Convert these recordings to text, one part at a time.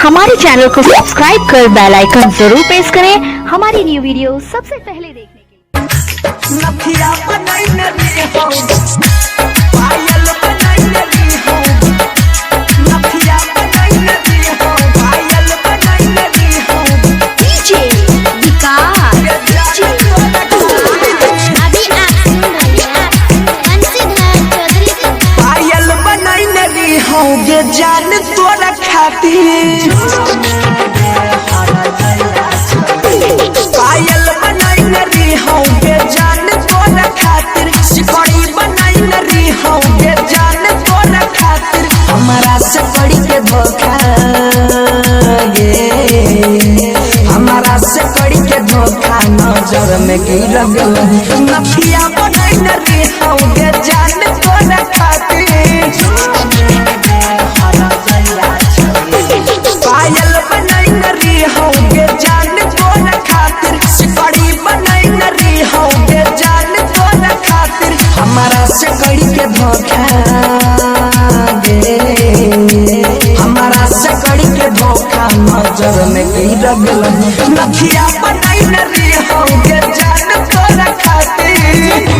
हमारे चैनल को सब्सक्राइब कर बेल आइकन जरूर प्रेस करें हमारी न्यू वीडियो सबसे पहले देखने के लिए जान तोरा खातिर पायल बनाई नरी होगे जान तोरा खातिर सिकड़ी बनाई नरी होगे जान तोरा खातिर हमारा से कड़ी के धोखा गे हमारा से कड़ी के धोखा नजर में गिर गल नफिया बनाई नरी होगे जान तोरा खातिर पायल बनाई नरी होगे जान तोरा खातिर सिकड़ी बनाई नरी होगे जान तोरा खातिर हमारा से कड़ी के धोखा गे हमारा से कड़ी के धोखा नजर में गिर गल नथिया बनाई नरी होगे जान तोरा खातिर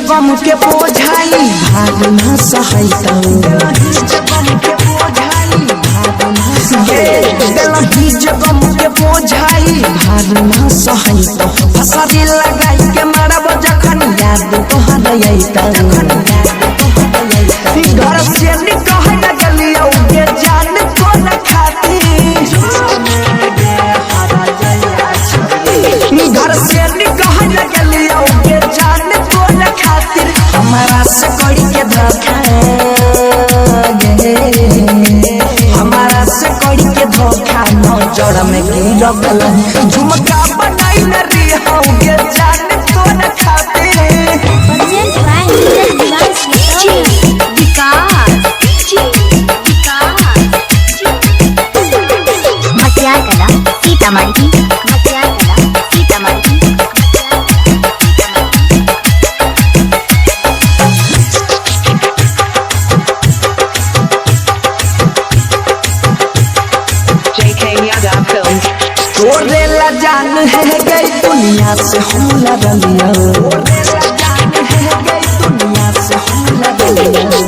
गम के बोझाई भाग न सहैता गम के बोझाई भाग न सहैता फसरी लगाई के मारब जखन याद तोहर अइता घर से निकह लगलियौ के जान तोरा खातिर घर से निकह लगलियौ के जान तोरा खातिर हमारा से कड़ी के धोखा गे हमारा से कड़ी के धोखा नजर में गिर गल झुमका बनाई नरी होगे जान तोरा खातिर तोरे ला जान है गई दुनिया से हम लड़लिया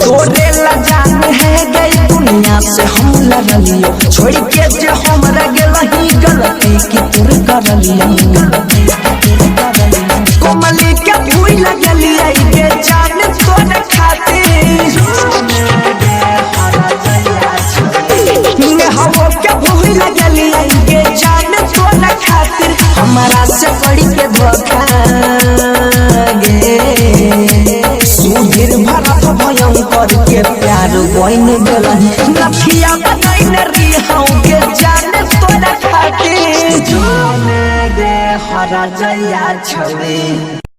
तोरे ला जान है गई दुनिया से हम लड़लिया छोड़ के जे हमरा गेलही गलती की तोर करलिया कोमली के भूल लगलिया के जान तोरा खातिर हवो के भूल लगलिया के जान तोरा खातिर हमारा से कड़ी के धोखा गे सुधीर भरत भयंकर के प्यार बन गल नथिया बनाई नरी होगे जान तोरा खातिर जान गे हरा जया छवे।